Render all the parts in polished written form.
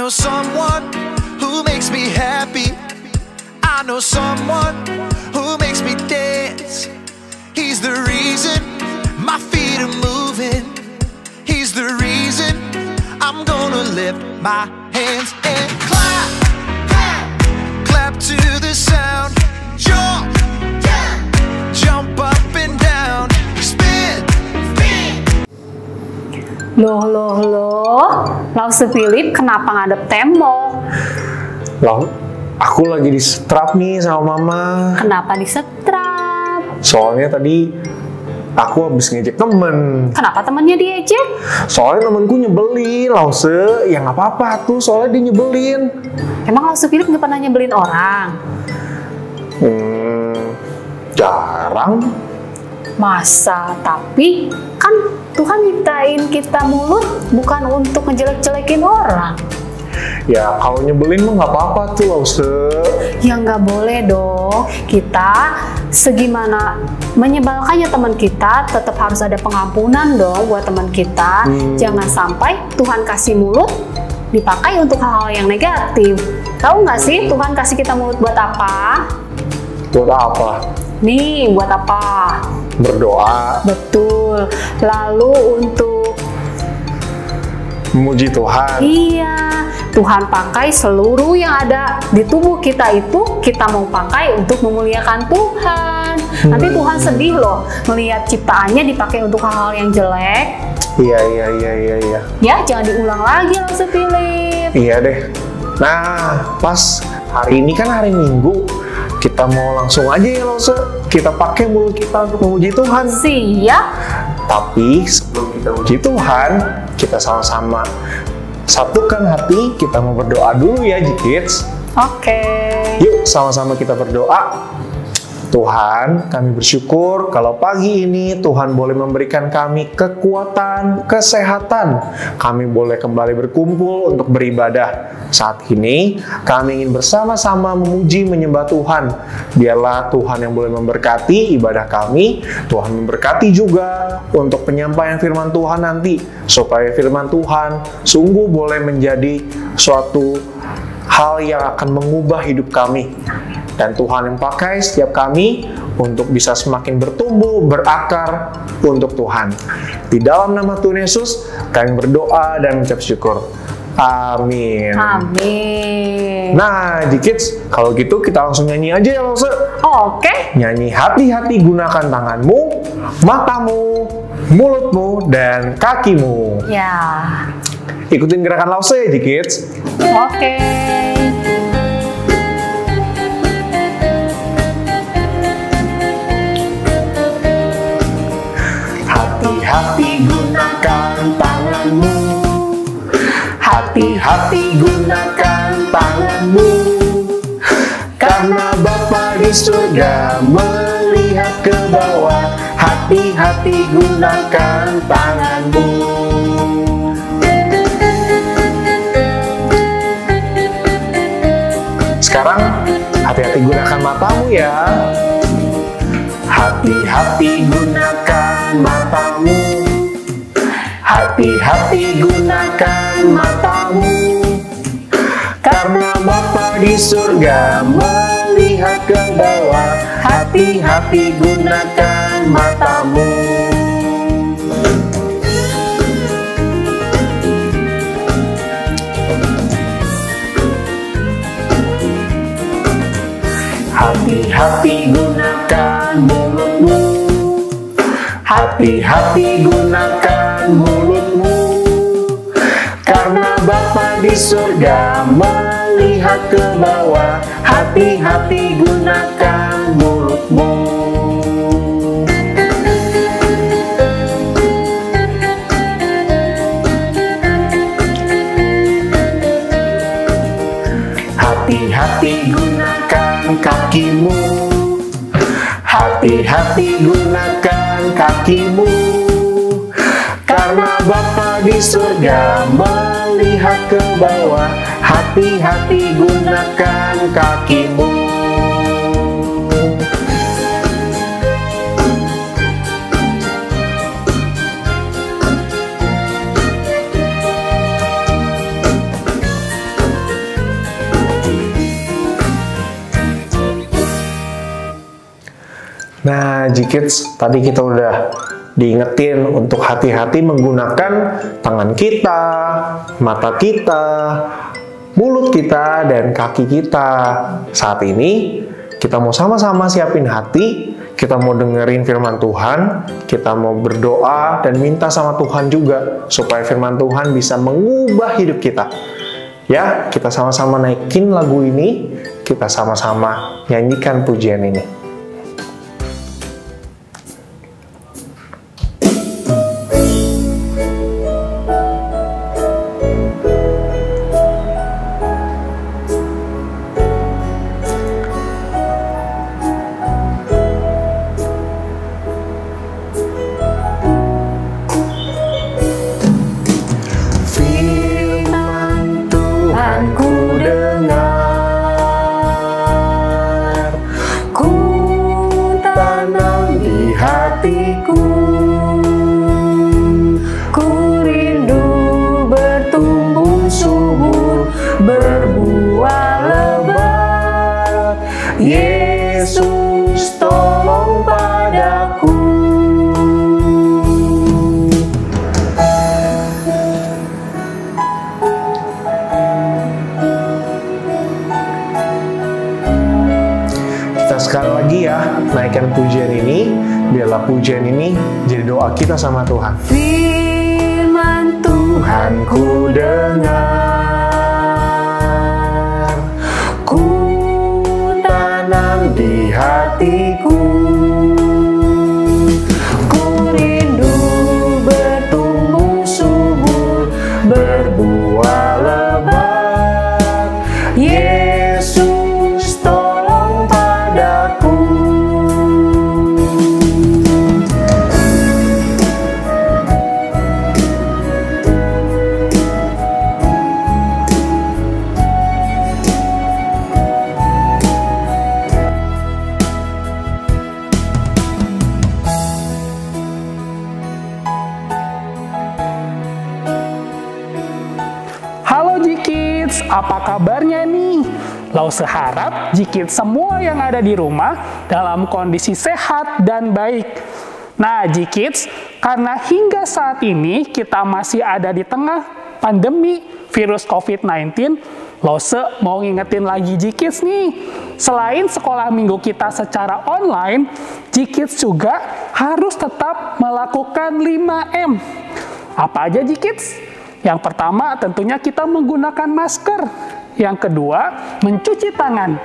know someone who makes me happy. I know someone who makes me dance. He's the reason my feet are moving. He's the reason I'm gonna lift my hands and clap, clap, clap to the sound. Jump, jump up and down. Spin, spin. Loh, Lause Philip kenapa ngadep tembok? Loh, aku lagi disetrap nih sama mama. Kenapa disetrap? Soalnya tadi aku habis ngejek temen. Kenapa temennya diejek? Soalnya temenku nyebelin, Lause. Ya nggak apa-apa tuh, soalnya dia nyebelin. Emang Lause Philip nggak pernah nyebelin orang? Jarang. Masa? Tapi kan Tuhan nyiptain kita mulut bukan untuk ngejelek-jelekin orang. Ya kalau nyebelin mah nggak apa-apa tuh, Lause. Ya nggak boleh dong. Kita segimana menyebalkannya teman kita, tetap harus ada pengampunan dong buat teman kita. Jangan sampai Tuhan kasih mulut dipakai untuk hal-hal yang negatif. Tahu nggak sih Tuhan kasih kita mulut buat apa? Buat apa? Nih, buat apa? Berdoa. Betul. Lalu untuk Memuji Tuhan. iya, Tuhan pakai seluruh yang ada di tubuh kita itu kita mau pakai untuk memuliakan Tuhan. Nanti Tuhan sedih loh melihat ciptaannya dipakai untuk hal-hal yang jelek. Iya. Ya, jangan diulang lagi Lause Philip. Iya deh. Nah, pas hari ini kan hari Minggu, kita mau langsung aja ya, Lause. Kita pakai mulut kita untuk memuji Tuhan. Siap. Tapi sebelum kita memuji Tuhan, kita sama-sama satukan hati, kita mau berdoa dulu ya, Kids. Oke. Yuk, sama-sama kita berdoa. Tuhan, kami bersyukur kalau pagi ini Tuhan boleh memberikan kami kekuatan, kesehatan. Kami boleh kembali berkumpul untuk beribadah. Saat ini, kami ingin bersama-sama memuji, menyembah Tuhan. Biarlah Tuhan yang boleh memberkati ibadah kami. Tuhan memberkati juga untuk penyampaian firman Tuhan nanti. Supaya firman Tuhan sungguh boleh menjadi suatu hal yang akan mengubah hidup kami. Dan Tuhan yang pakai setiap kami untuk bisa semakin bertumbuh, berakar untuk Tuhan. Di dalam nama Tuhan Yesus, kami berdoa dan mengucap syukur. Amin. Amin. Nah, Kids, kalau gitu kita langsung nyanyi aja ya, Lause. Oke. Nyanyi hati-hati, gunakan tanganmu, matamu, mulutmu, dan kakimu. Ya. Ikutin gerakan Lause ya, Kids. Oke. Hati-hati gunakan tanganmu. Hati-hati gunakan tanganmu. Karena Bapa di surga melihat ke bawah. Hati-hati gunakan tanganmu. Sekarang hati-hati gunakan matamu ya. Hati-hati gunakan matamu. Hati-hati gunakan matamu. Karena Bapa di surga melihat ke bawah. Hati-hati gunakan matamu. Hati-hati gunakan mulutmu. Hati-hati gunakan mulutmu. Karena Bapa di surga melihat ke bawah. Hati-hati gunakan mulutmu. Hati-hati gunakan kakimu. Hati-hati gunakan kakimu. Karena Bapa di surga melihat ke bawah. Hati-hati gunakan kakimu. Nah, G-Kids, tadi kita udah diingetin untuk hati-hati menggunakan tangan kita, mata kita, mulut kita, dan kaki kita. Saat ini, kita mau sama-sama siapin hati, kita mau dengerin firman Tuhan, kita mau berdoa dan minta sama Tuhan juga, supaya firman Tuhan bisa mengubah hidup kita. Ya, kita sama-sama naikin lagu ini, kita sama-sama nyanyikan pujian ini. Yesus tolong padaku. Kita sekali lagi ya naikkan pujian ini, biarlah pujian ini jadi doa kita sama Tuhan. Firman Tuhan ku dengar, di hatiku, ku rindu bertumbuh subur, berbuah lebat. Yesus tolong padaku. Apa kabarnya nih? Lause harap G-Kids semua yang ada di rumah dalam kondisi sehat dan baik. Nah, G-Kids, karena hingga saat ini kita masih ada di tengah pandemi virus COVID-19, Lause mau ngingetin lagi G-Kids nih. Selain sekolah minggu kita secara online, G-Kids juga harus tetap melakukan 5M. Apa aja G-Kids? Yang pertama tentunya kita menggunakan masker. Yang kedua, mencuci tangan.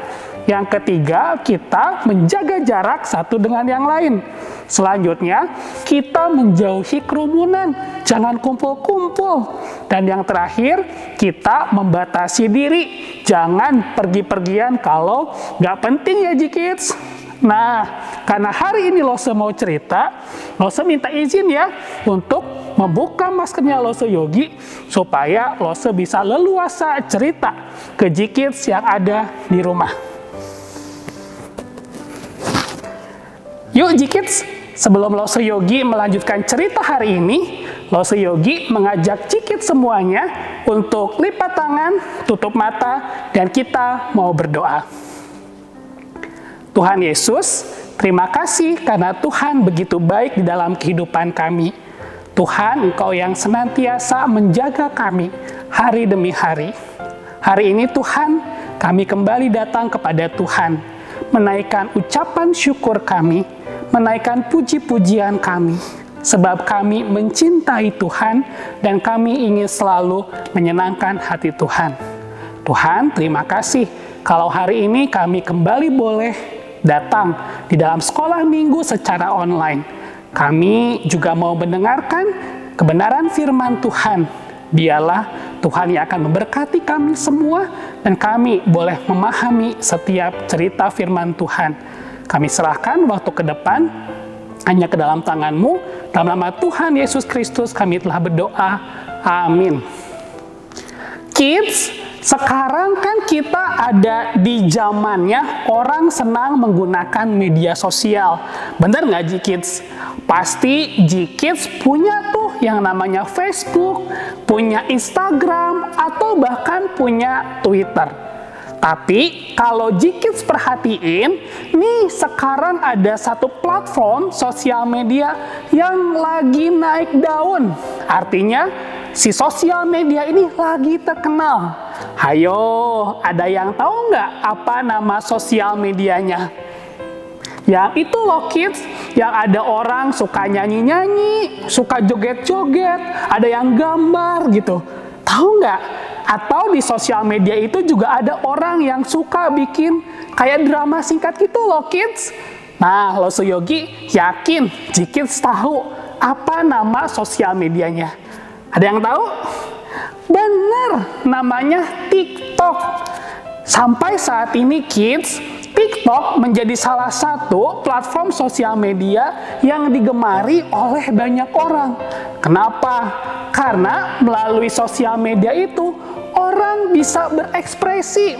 Yang ketiga, kita menjaga jarak satu dengan yang lain. Selanjutnya, kita menjauhi kerumunan. Jangan kumpul-kumpul. Dan yang terakhir, kita membatasi diri. Jangan pergi-pergian kalau nggak penting ya G-Kids. Nah, karena hari ini Lause mau cerita, Lause minta izin ya untuk membuka maskernya Lause Yogi supaya Lause bisa leluasa cerita ke G-Kids yang ada di rumah. Yuk G-Kids, sebelum Lause Yogi melanjutkan cerita hari ini, Lause Yogi mengajak G-Kids semuanya untuk lipat tangan, tutup mata, dan kita mau berdoa. Tuhan Yesus, terima kasih karena Tuhan begitu baik di dalam kehidupan kami. Tuhan, Engkau yang senantiasa menjaga kami hari demi hari. Hari ini Tuhan, kami kembali datang kepada Tuhan, menaikkan ucapan syukur kami, menaikkan puji-pujian kami, sebab kami mencintai Tuhan dan kami ingin selalu menyenangkan hati Tuhan. Tuhan, terima kasih kalau hari ini kami kembali boleh datang di dalam sekolah minggu secara online. Kami juga mau mendengarkan kebenaran firman Tuhan. Biarlah Tuhan yang akan memberkati kami semua dan kami boleh memahami setiap cerita firman Tuhan. Kami serahkan waktu ke depan hanya ke dalam tangan-Mu. Dalam nama Tuhan Yesus Kristus kami telah berdoa. Amin. Kids, sekarang kan kita ada di zamannya orang senang menggunakan media sosial. Bener nggak G-Kids? Pasti G-Kids punya tuh yang namanya Facebook, punya Instagram, atau bahkan punya Twitter. Tapi kalau Jikids perhatiin, nih sekarang ada satu platform sosial media yang lagi naik daun. Artinya si sosial media ini lagi terkenal. Hayo, ada yang tahu nggak apa nama sosial medianya? Yang itu loh kids, yang ada orang suka nyanyi-nyanyi, suka joget-joget, ada yang gambar gitu. Tahu nggak? Atau di sosial media itu juga ada orang yang suka bikin kayak drama singkat gitu loh kids. Nah, Losu Yogi yakin Jikids tahu apa nama sosial medianya. Ada yang tahu? Bener, namanya TikTok. Sampai saat ini kids, TikTok menjadi salah satu platform sosial media yang digemari oleh banyak orang. Kenapa? Karena melalui sosial media itu orang bisa berekspresi.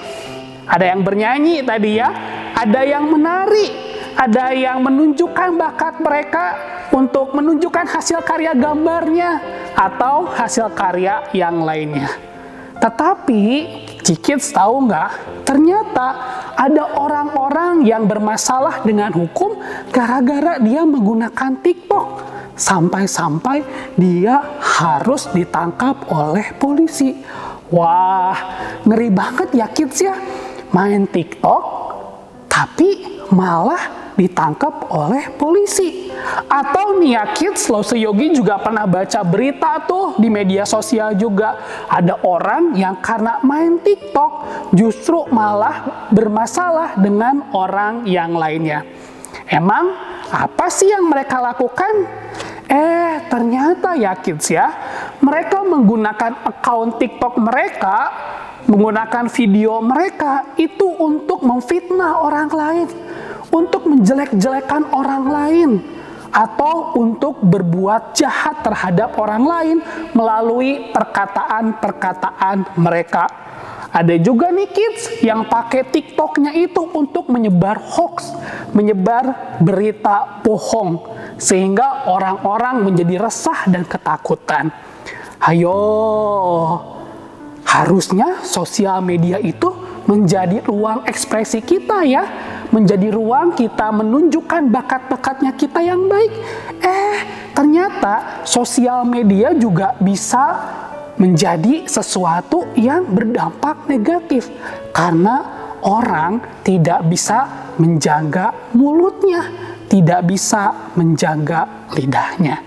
Ada yang bernyanyi tadi ya, ada yang menari, ada yang menunjukkan bakat mereka untuk menunjukkan hasil karya gambarnya atau hasil karya yang lainnya. Tetapi Jikids tahu nggak? Ternyata ada orang-orang yang bermasalah dengan hukum gara-gara dia menggunakan TikTok. Sampai-sampai dia harus ditangkap oleh polisi. Wah, ngeri banget ya kids ya. Main TikTok, tapi malah ditangkap oleh polisi. Atau nih ya kids, Losu Yogi juga pernah baca berita tuh di media sosial juga. Ada orang yang karena main TikTok justru malah bermasalah dengan orang yang lainnya. Emang apa sih yang mereka lakukan? Ternyata ya kids ya, mereka menggunakan akun TikTok mereka, menggunakan video mereka itu untuk memfitnah orang lain, untuk menjelek-jelekan orang lain, atau untuk berbuat jahat terhadap orang lain melalui perkataan-perkataan mereka. Ada juga nih kids yang pakai TikToknya itu untuk menyebar hoax, menyebar berita bohong, sehingga orang-orang menjadi resah dan ketakutan. Hayo, harusnya sosial media itu menjadi ruang ekspresi kita ya, menjadi ruang kita menunjukkan bakat-bakatnya kita yang baik. Ternyata sosial media juga bisa menjadi sesuatu yang berdampak negatif karena orang tidak bisa menjaga mulutnya, tidak bisa menjaga lidahnya.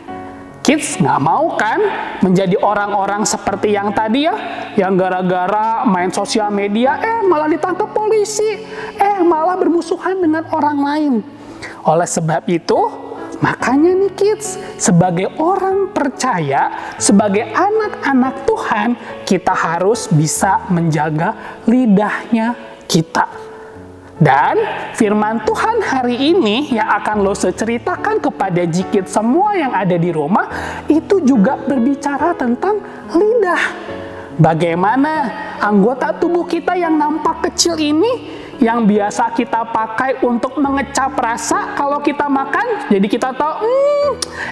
Kids nggak mau kan menjadi orang-orang seperti yang tadi ya, yang gara-gara main sosial media malah ditangkap polisi, malah bermusuhan dengan orang lain. Oleh sebab itu, makanya nih kids, sebagai orang percaya, sebagai anak-anak Tuhan, kita harus bisa menjaga lidahnya kita. Dan firman Tuhan hari ini yang akan Losu ceritakan kepada Jikids semua yang ada di rumah, itu juga berbicara tentang lidah. Bagaimana anggota tubuh kita yang nampak kecil ini, yang biasa kita pakai untuk mengecap rasa kalau kita makan, jadi kita tahu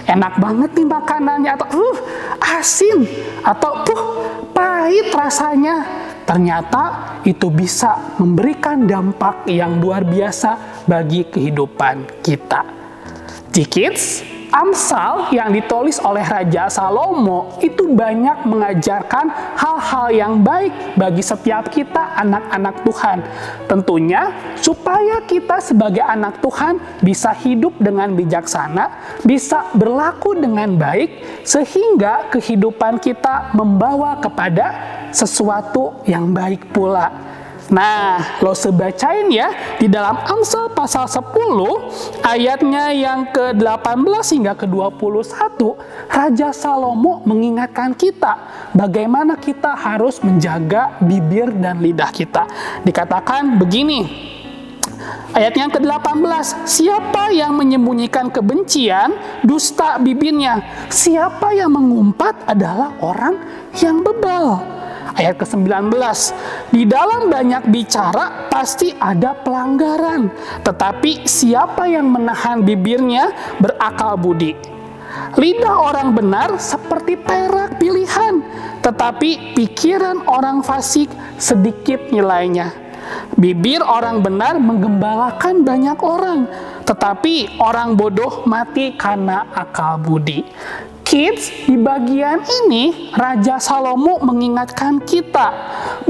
enak banget nih makanannya, atau asin, atau pahit rasanya. Ternyata itu bisa memberikan dampak yang luar biasa bagi kehidupan kita. Jikids, Amsal yang ditulis oleh Raja Salomo itu banyak mengajarkan hal-hal yang baik bagi setiap kita anak-anak Tuhan. Tentunya supaya kita sebagai anak Tuhan bisa hidup dengan bijaksana, bisa berlaku dengan baik, sehingga kehidupan kita membawa kepada sesuatu yang baik pula. Nah, Losu bacain ya, di dalam Amsal pasal 10, ayatnya yang ke-18 hingga ke-21, Raja Salomo mengingatkan kita bagaimana kita harus menjaga bibir dan lidah kita. Dikatakan begini, ayat yang ke-18, siapa yang menyembunyikan kebencian, dusta bibirnya. Siapa yang mengumpat adalah orang yang bebal. Ayat ke-19, di dalam banyak bicara pasti ada pelanggaran, tetapi siapa yang menahan bibirnya berakal budi. Lidah orang benar seperti perak pilihan, tetapi pikiran orang fasik sedikit nilainya. Bibir orang benar menggembalakan banyak orang, tetapi orang bodoh mati karena akal budi. Kids, di bagian ini Raja Salomo mengingatkan kita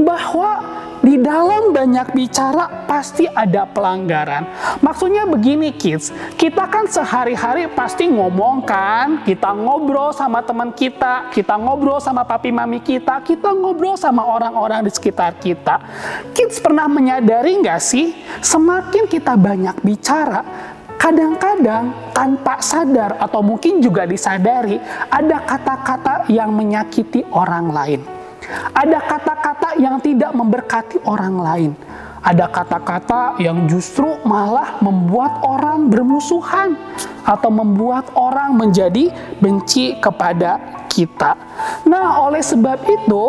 bahwa di dalam banyak bicara pasti ada pelanggaran. Maksudnya begini kids, kita kan sehari-hari pasti ngomong kan, kita ngobrol sama teman kita ngobrol sama papi mami kita ngobrol sama orang-orang di sekitar kita. Kids pernah menyadari nggak sih, semakin kita banyak bicara, kadang-kadang tanpa sadar atau mungkin juga disadari, ada kata-kata yang menyakiti orang lain. Ada kata-kata yang tidak memberkati orang lain. Ada kata-kata yang justru malah membuat orang bermusuhan atau membuat orang menjadi benci kepada kita. Nah, oleh sebab itu,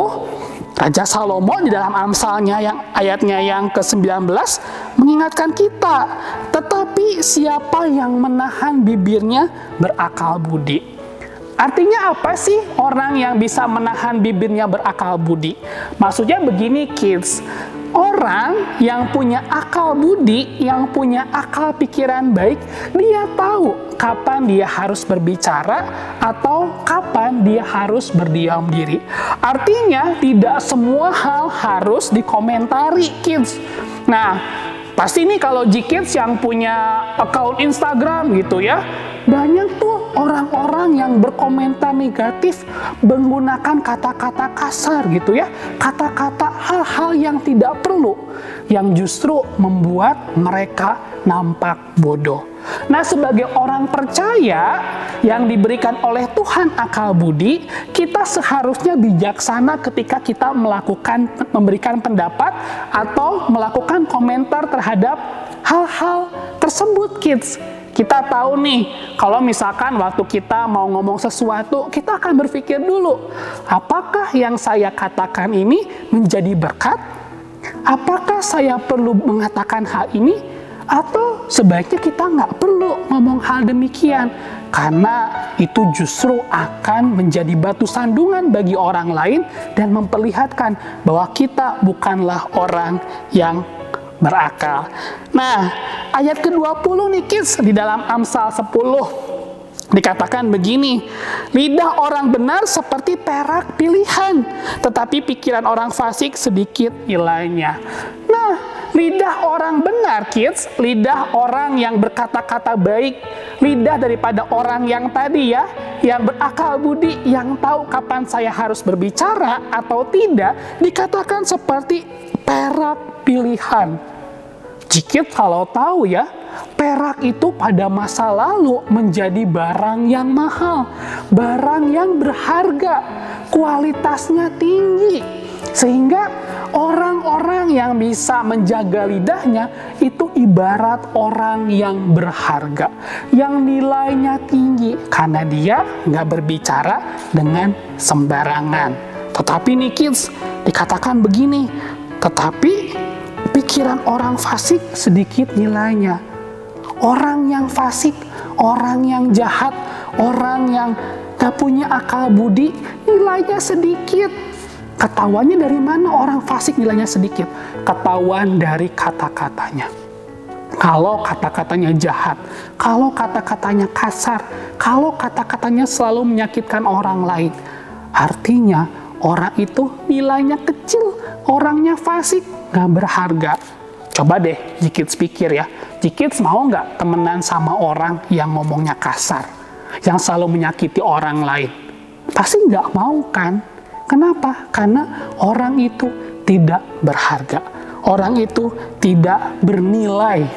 Raja Salomo di dalam Amsalnya yang ayatnya yang ke-19 mengingatkan kita, tetapi siapa yang menahan bibirnya berakal budi. Artinya apa sih orang yang bisa menahan bibirnya berakal budi? Maksudnya begini kids, orang yang punya akal budi, yang punya akal pikiran baik, dia tahu kapan dia harus berbicara atau kapan dia harus berdiam diri. Artinya tidak semua hal harus dikomentari kids. Nah, pasti nih kalau G-Kids yang punya account Instagram gitu ya, banyak tuh orang-orang yang berkomentar negatif menggunakan kata-kata kasar gitu ya, kata-kata hal-hal yang tidak perlu, yang justru membuat mereka nampak bodoh. Nah, sebagai orang percaya yang diberikan oleh Tuhan akal budi, kita seharusnya bijaksana ketika kita memberikan pendapat atau melakukan komentar terhadap hal-hal tersebut kids. Kita tahu nih, kalau misalkan waktu kita mau ngomong sesuatu, kita akan berpikir dulu, apakah yang saya katakan ini menjadi berkat? Apakah saya perlu mengatakan hal ini? Atau sebaiknya kita nggak perlu ngomong hal demikian, karena itu justru akan menjadi batu sandungan bagi orang lain dan memperlihatkan bahwa kita bukanlah orang yang berakal. Nah, ayat ke-20 nih kids, di dalam Amsal 10 dikatakan begini, lidah orang benar seperti perak pilihan, tetapi pikiran orang fasik sedikit nilainya. Nah, lidah orang benar kids, lidah orang yang berkata-kata baik, lidah daripada orang yang tadi ya, yang berakal budi, yang tahu kapan saya harus berbicara atau tidak, dikatakan seperti perak pilihan. Jikit kalau tahu ya, perak itu pada masa lalu menjadi barang yang mahal, barang yang berharga, kualitasnya tinggi, sehingga orang-orang yang bisa menjaga lidahnya itu ibarat orang yang berharga, yang nilainya tinggi, karena dia nggak berbicara dengan sembarangan. Tetapi nih kids, dikatakan begini, tetapi pikiran orang fasik sedikit nilainya. Orang yang fasik, orang yang jahat, orang yang gak punya akal budi, nilainya sedikit. Ketahuannya dari mana orang fasik nilainya sedikit? Ketahuan dari kata-katanya. Kalau kata-katanya jahat, kalau kata-katanya kasar, kalau kata-katanya selalu menyakitkan orang lain, artinya orang itu nilainya kecil, orangnya fasik, gak berharga. Coba deh G-Kids pikir ya, G-Kids mau nggak temenan sama orang yang ngomongnya kasar, yang selalu menyakiti orang lain? Pasti nggak mau kan? Kenapa? Karena orang itu tidak berharga, orang itu tidak bernilai,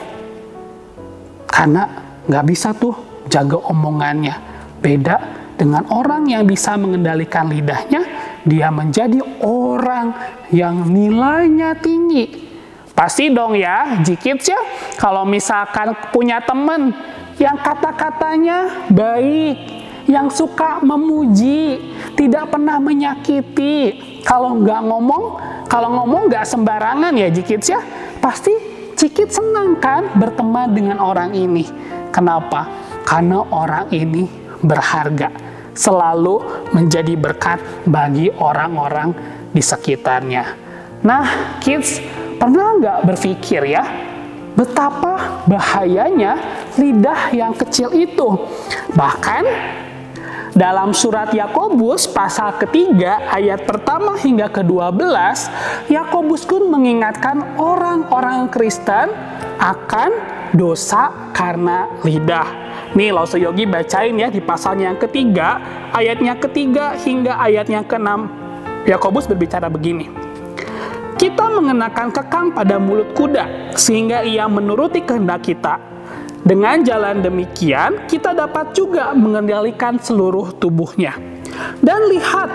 karena nggak bisa tuh jaga omongannya. Beda dengan orang yang bisa mengendalikan lidahnya, dia menjadi orang yang nilainya tinggi. Pasti dong ya, G-Kids ya, kalau misalkan punya teman yang kata-katanya baik, yang suka memuji, tidak pernah menyakiti, kalau ngomong nggak sembarangan ya G-Kids ya, pasti G-Kids senang kan berteman dengan orang ini. Kenapa? Karena orang ini berharga, selalu menjadi berkat bagi orang-orang di sekitarnya. Nah, kids, pernah nggak berpikir ya, betapa bahayanya lidah yang kecil itu? Bahkan dalam surat Yakobus pasal ketiga ayat pertama hingga ke-12, Yakobus pun mengingatkan orang-orang Kristen akan dosa karena lidah. Nih Lause Yogi bacain ya di pasalnya yang ketiga, ayatnya ketiga hingga ayatnya ke-6. Yakobus berbicara begini. Kita mengenakan kekang pada mulut kuda, sehingga ia menuruti kehendak kita. Dengan jalan demikian, kita dapat juga mengendalikan seluruh tubuhnya. Dan lihat,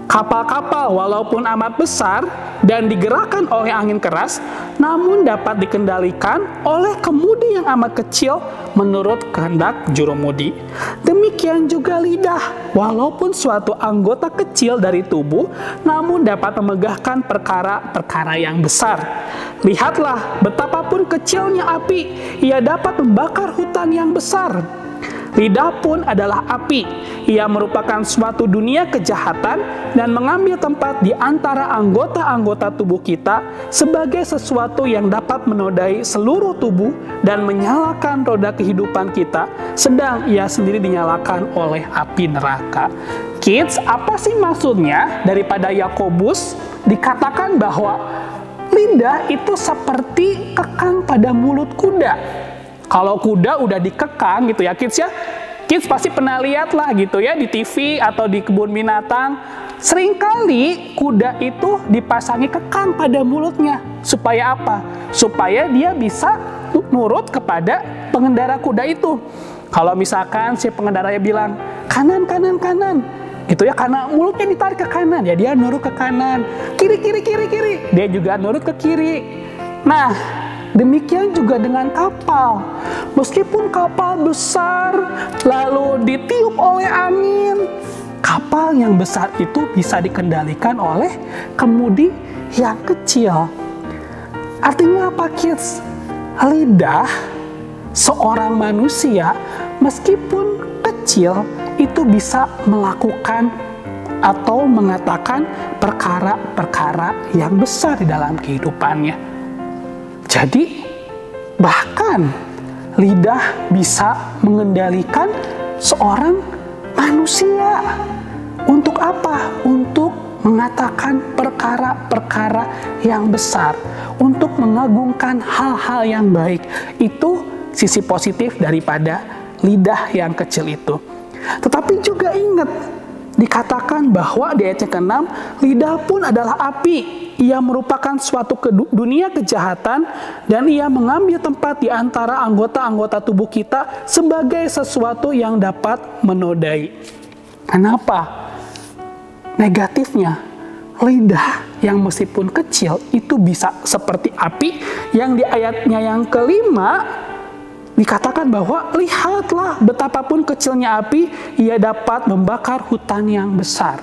kapal-kapal walaupun amat besar dan digerakkan oleh angin keras, namun dapat dikendalikan oleh kemudi yang amat kecil menurut kehendak jurumudi. Demikian juga lidah, walaupun suatu anggota kecil dari tubuh, namun dapat memegahkan perkara-perkara yang besar. Lihatlah, betapapun kecilnya api, ia dapat membakar hutan yang besar. Lidah pun adalah api. Ia merupakan suatu dunia kejahatan dan mengambil tempat di antara anggota-anggota tubuh kita sebagai sesuatu yang dapat menodai seluruh tubuh dan menyalakan roda kehidupan kita, sedang ia sendiri dinyalakan oleh api neraka. Kids, apa sih maksudnya daripada Yakobus dikatakan bahwa lidah itu seperti kekang pada mulut kuda? Kalau kuda udah dikekang gitu ya kids ya, kids pasti pernah lihat lah gitu ya di TV atau di kebun binatang. Seringkali kuda itu dipasangi kekang pada mulutnya. Supaya apa? Supaya dia bisa nurut kepada pengendara kuda itu. Kalau misalkan si pengendaranya bilang kanan, kanan, kanan, gitu ya, karena mulutnya ditarik ke kanan, ya dia nurut ke kanan. Kiri, kiri, kiri, kiri, dia juga nurut ke kiri. Nah, demikian juga dengan kapal. Meskipun kapal besar lalu ditiup oleh angin, kapal yang besar itu bisa dikendalikan oleh kemudi yang kecil. Artinya apa kids? Lidah seorang manusia meskipun kecil itu bisa melakukan atau mengatakan perkara-perkara yang besar di dalam kehidupannya. Jadi, bahkan lidah bisa mengendalikan seorang manusia. Untuk apa? Untuk mengatakan perkara-perkara yang besar. Untuk mengagungkan hal-hal yang baik. Itu sisi positif daripada lidah yang kecil itu. Tetapi juga ingat, dikatakan bahwa di ayat ke-6, lidah pun adalah api. Ia merupakan suatu dunia kejahatan dan ia mengambil tempat di antara anggota-anggota tubuh kita sebagai sesuatu yang dapat menodai. Kenapa? Negatifnya, lidah yang meskipun kecil itu bisa seperti api yang di ayatnya yang kelima dikatakan bahwa lihatlah betapapun kecilnya api, ia dapat membakar hutan yang besar.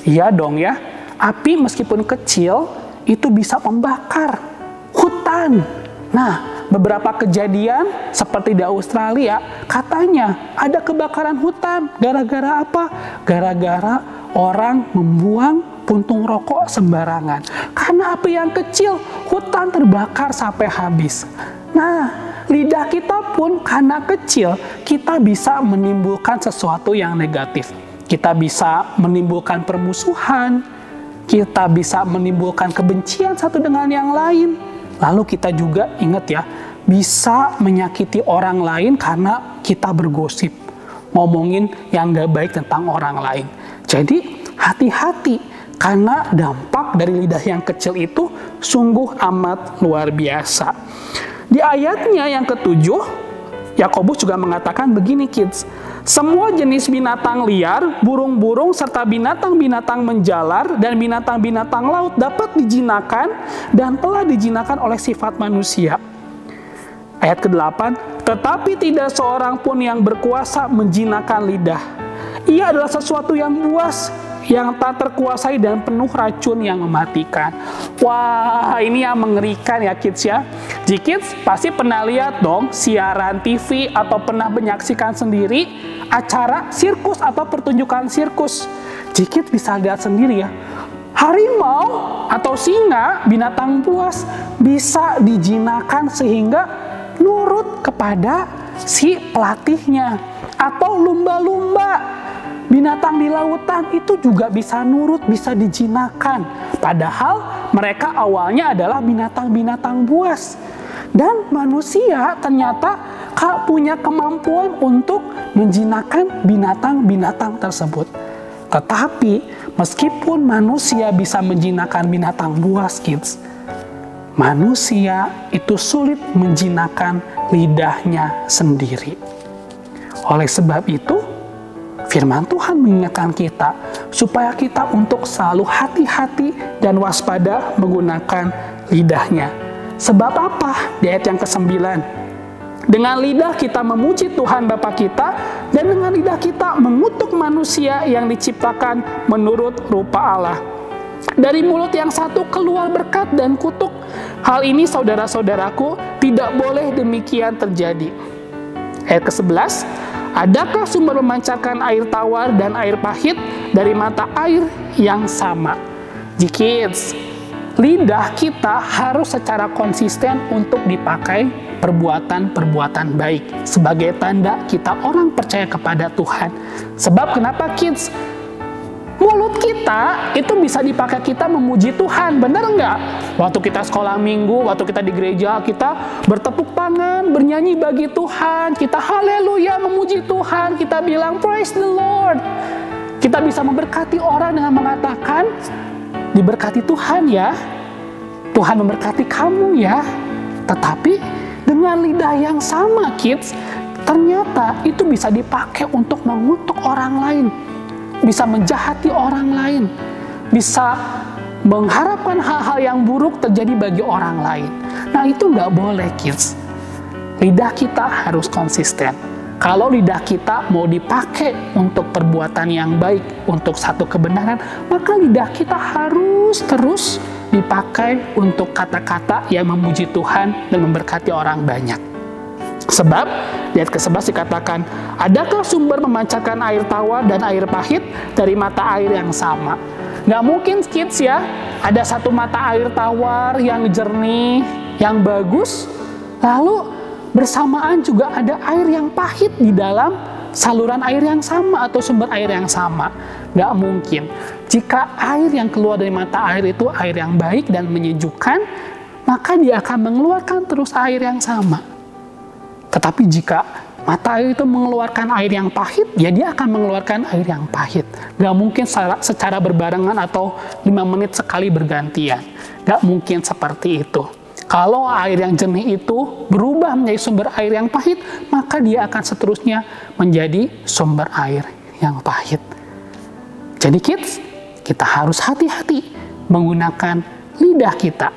Iya dong ya, api meskipun kecil itu bisa membakar hutan. Nah, beberapa kejadian seperti di Australia katanya ada kebakaran hutan. Gara-gara apa? Gara-gara orang membuang puntung rokok sembarangan. Karena api yang kecil, hutan terbakar sampai habis. Nah, lidah kita pun karena kecil, kita bisa menimbulkan sesuatu yang negatif. Kita bisa menimbulkan permusuhan, kita bisa menimbulkan kebencian satu dengan yang lain. Lalu kita juga ingat ya, bisa menyakiti orang lain karena kita bergosip, ngomongin yang gak baik tentang orang lain. Jadi hati-hati, karena dampak dari lidah yang kecil itu sungguh amat luar biasa. Di ayatnya yang ke-7, Yakobus juga mengatakan begini kids, semua jenis binatang liar, burung-burung, serta binatang-binatang menjalar dan binatang-binatang laut dapat dijinakan dan telah dijinakan oleh sifat manusia. Ayat ke-8, tetapi tidak seorang pun yang berkuasa menjinakan lidah. Ia adalah sesuatu yang buas, yang tak terkuasai dan penuh racun yang mematikan. Wah, ini yang mengerikan ya kids ya. Kids pasti pernah lihat dong siaran TV atau pernah menyaksikan sendiri acara sirkus atau pertunjukan sirkus. Kids bisa lihat sendiri ya. Harimau atau singa, binatang buas, bisa dijinakkan sehingga nurut kepada si pelatihnya. Atau lumba-lumba, binatang di lautan itu juga bisa nurut, bisa dijinakkan. Padahal mereka awalnya adalah binatang-binatang buas. Dan manusia ternyata punya kemampuan untuk menjinakkan binatang-binatang tersebut. Tetapi meskipun manusia bisa menjinakkan binatang buas, kids, manusia itu sulit menjinakkan lidahnya sendiri. Oleh sebab itu, firman Tuhan mengingatkan kita supaya kita untuk selalu hati-hati dan waspada menggunakan lidahnya. Sebab apa? Di ayat yang ke-9. Dengan lidah kita memuji Tuhan Bapa kita, dan dengan lidah kita mengutuk manusia yang diciptakan menurut rupa Allah. Dari mulut yang satu keluar berkat dan kutuk. Hal ini saudara-saudaraku tidak boleh demikian terjadi. Ayat ke-11. Adakah sumber memancarkan air tawar dan air pahit dari mata air yang sama? Kids, lidah kita harus secara konsisten untuk dipakai perbuatan-perbuatan baik sebagai tanda kita orang percaya kepada Tuhan. Sebab kenapa, kids? Mulut kita itu bisa dipakai kita memuji Tuhan, benar nggak? Waktu kita sekolah minggu, waktu kita di gereja, kita bertepuk tangan, bernyanyi bagi Tuhan, kita haleluya memuji Tuhan, kita bilang praise the Lord. Kita bisa memberkati orang dengan mengatakan, diberkati Tuhan ya, Tuhan memberkati kamu ya. Tetapi dengan lidah yang sama, kids, ternyata itu bisa dipakai untuk mengutuk orang lain, bisa menjahati orang lain, bisa mengharapkan hal-hal yang buruk terjadi bagi orang lain. Nah, itu nggak boleh, kids. Lidah kita harus konsisten. Kalau lidah kita mau dipakai untuk perbuatan yang baik, untuk satu kebenaran, maka lidah kita harus terus dipakai untuk kata-kata yang memuji Tuhan dan memberkati orang banyak. Sebab, di ayat ke-11 dikatakan, adakah sumber memancarkan air tawar dan air pahit dari mata air yang sama? Nggak mungkin, kids ya, ada satu mata air tawar yang jernih, yang bagus, lalu bersamaan juga ada air yang pahit di dalam saluran air yang sama atau sumber air yang sama. Nggak mungkin. Jika air yang keluar dari mata air itu air yang baik dan menyejukkan, maka dia akan mengeluarkan terus air yang sama. Tetapi jika mata air itu mengeluarkan air yang pahit, ya dia akan mengeluarkan air yang pahit. Gak mungkin secara berbarengan atau 5 menit sekali bergantian. Gak mungkin seperti itu. Kalau air yang jernih itu berubah menjadi sumber air yang pahit, maka dia akan seterusnya menjadi sumber air yang pahit. Jadi kids, kita harus hati-hati menggunakan lidah kita.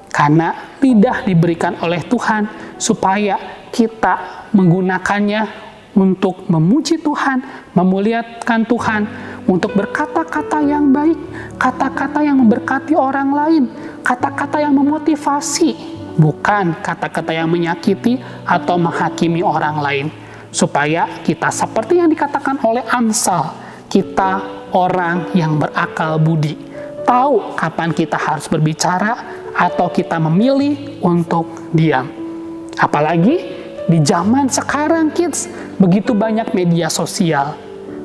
Karena lidah diberikan oleh Tuhan supaya kita menggunakannya untuk memuji Tuhan, memuliakan Tuhan, untuk berkata-kata yang baik, kata-kata yang memberkati orang lain, kata-kata yang memotivasi, bukan kata-kata yang menyakiti atau menghakimi orang lain. Supaya kita seperti yang dikatakan oleh Amsal, kita orang yang berakal budi, tahu kapan kita harus berbicara atau kita memilih untuk diam. Apalagi di zaman sekarang, kids, begitu banyak media sosial.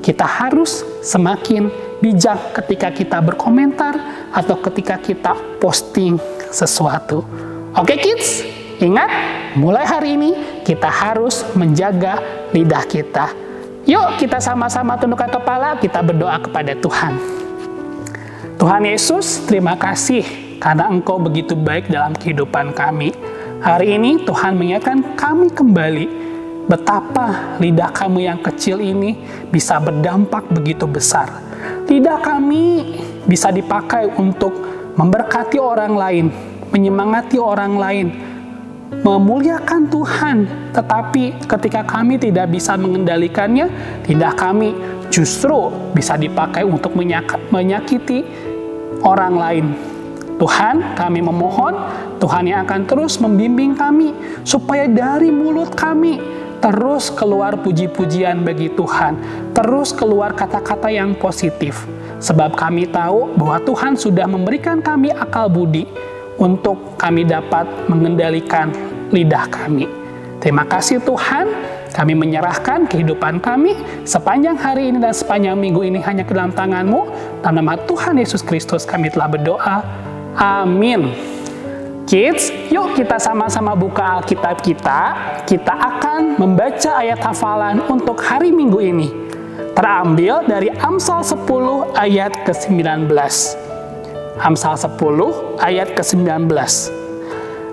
Kita harus semakin bijak ketika kita berkomentar atau ketika kita posting sesuatu. Oke, kids, ingat, mulai hari ini kita harus menjaga lidah kita. Yuk, kita sama-sama tundukkan kepala, kita berdoa kepada Tuhan. Tuhan Yesus, terima kasih karena Engkau begitu baik dalam kehidupan kami. Hari ini Tuhan mengingatkan kami kembali betapa lidah kami yang kecil ini bisa berdampak begitu besar. Lidah kami bisa dipakai untuk memberkati orang lain, menyemangati orang lain, memuliakan Tuhan. Tetapi ketika kami tidak bisa mengendalikannya, lidah kami justru bisa dipakai untuk menyakiti orang lain. Tuhan, kami memohon, Tuhan yang akan terus membimbing kami, supaya dari mulut kami terus keluar puji-pujian bagi Tuhan, terus keluar kata-kata yang positif. Sebab kami tahu bahwa Tuhan sudah memberikan kami akal budi untuk kami dapat mengendalikan lidah kami. Terima kasih Tuhan, kami menyerahkan kehidupan kami sepanjang hari ini dan sepanjang minggu ini hanya ke dalam tangan-Mu. Dalam nama Tuhan Yesus Kristus kami telah berdoa. Amin. Kids, yuk kita sama-sama buka Alkitab kita. Kita akan membaca ayat hafalan untuk hari Minggu ini. Terambil dari Amsal 10 ayat ke-19. Amsal 10 ayat ke-19.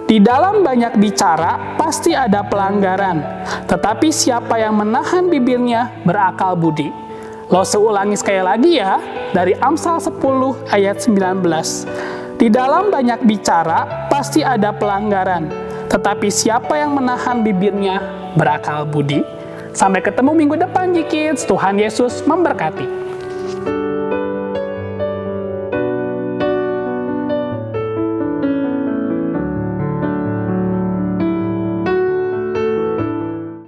Di dalam banyak bicara pasti ada pelanggaran, tetapi siapa yang menahan bibirnya berakal budi. Lo seulangi sekali lagi ya, dari Amsal 10 ayat 19. Di dalam banyak bicara, pasti ada pelanggaran. Tetapi siapa yang menahan bibirnya, berakal budi. Sampai ketemu minggu depan, Kids. Tuhan Yesus memberkati.